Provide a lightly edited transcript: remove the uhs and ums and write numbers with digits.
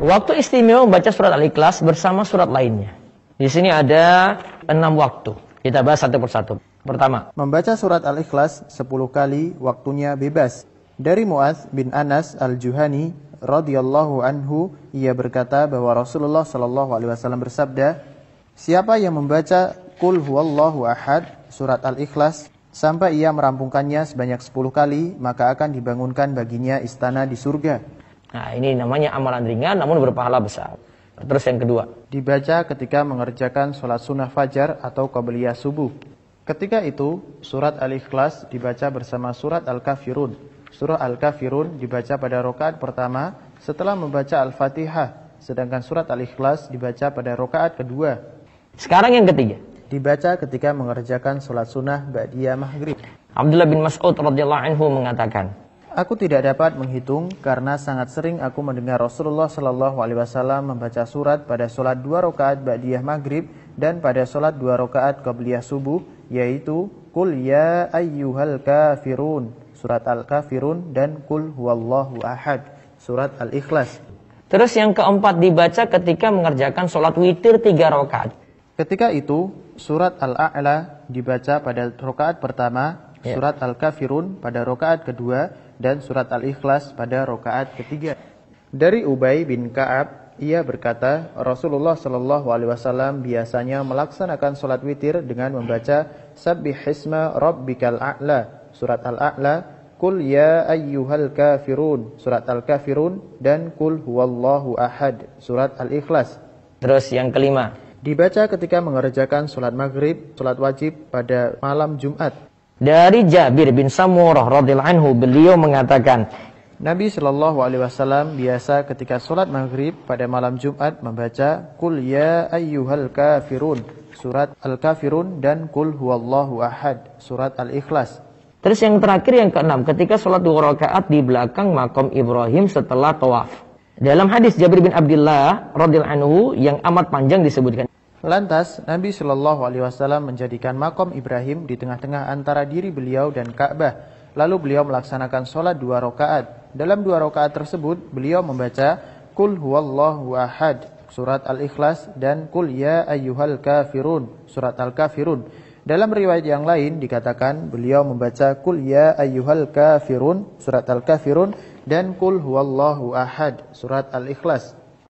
Waktu istimewa membaca surat Al-Ikhlas bersama surat lainnya. Di sini ada 6 waktu. Kita bahas satu persatu. Pertama, membaca surat Al-Ikhlas 10 kali, waktunya bebas. Dari Mu'adz bin Anas Al-Juhani radhiyallahu anhu, ia berkata bahwa Rasulullah sallallahu alaihi wasallam bersabda, siapa yang membaca Qul huwallahu ahad, surat Al-Ikhlas, sampai ia merampungkannya sebanyak 10 kali, maka akan dibangunkan baginya istana di surga. Nah, ini namanya amalan ringan namun berpahala besar. Terus yang kedua, dibaca ketika mengerjakan sholat sunnah fajar atau qabliyah subuh. Ketika itu, surat Al-Ikhlas dibaca bersama surat Al-Kafirun. Surah Al-Kafirun dibaca pada rakaat pertama setelah membaca Al-Fatihah, sedangkan surat Al-Ikhlas dibaca pada rakaat kedua. Sekarang yang ketiga, dibaca ketika mengerjakan sholat sunnah ba'diyah maghrib. Abdullah bin Mas'ud radhiyallahu anhu mengatakan, aku tidak dapat menghitung karena sangat sering aku mendengar Rasulullah sallallahu alaihi wasallam membaca surat pada sholat 2 rakaat ba'diyah maghrib dan pada sholat 2 rakaat qabliyah subuh, yaitu Qul ya ayyuhal kafirun, surat Al-Kafirun, dan Qul huwallahu ahad, surat Al-Ikhlas. Terus yang keempat dibaca ketika mengerjakan sholat witir 3 rakaat. Ketika itu surat Al-A'la dibaca pada rakaat pertama, surat Al-Kafirun pada rakaat kedua, dan surat Al-Ikhlas pada rakaat ketiga. Dari Ubay bin Ka'ab, ia berkata, Rasulullah sallallahu alaihi wasallam biasanya melaksanakan salat witir dengan membaca Sabbihisma rabbikal a'la, surat Al-A'la, Qul ya ayyuhal kafirun, surat Al-Kafirun, dan Qul huwallahu ahad, surat Al-Ikhlas. Terus yang kelima, dibaca ketika mengerjakan salat maghrib, salat wajib pada malam Jumat. Dari Jabir bin Samurah radhiyallahu anhu, beliau mengatakan, Nabi sallallahu alaihi wasallam biasa ketika salat maghrib pada malam Jumat membaca Qul ya ayyuhal kafirun, surat Al-Kafirun, dan Qul huwallahu ahad, surat Al-Ikhlas. Terus yang terakhir yang keenam, ketika salat 2 rakaat di belakang makam Ibrahim setelah tawaf. Dalam hadis Jabir bin Abdullah radhiyallahu anhu yang amat panjang disebutkan, lantas Nabi Shallallahu Alaihi Wasallam menjadikan makom Ibrahim di tengah-tengah antara diri beliau dan Ka'bah. Lalu beliau melaksanakan sholat 2 rakaat. Dalam 2 rakaat tersebut beliau membaca Qul huwallahu ahad, surat Al-Ikhlas, dan Qul ya ayyuhal kafirun, surat Al-Kafirun. Dalam riwayat yang lain dikatakan beliau membaca Qul ya ayyuhal kafirun, surat Al-Kafirun, dan Qul huwallahu ahad, surat Al-Ikhlas.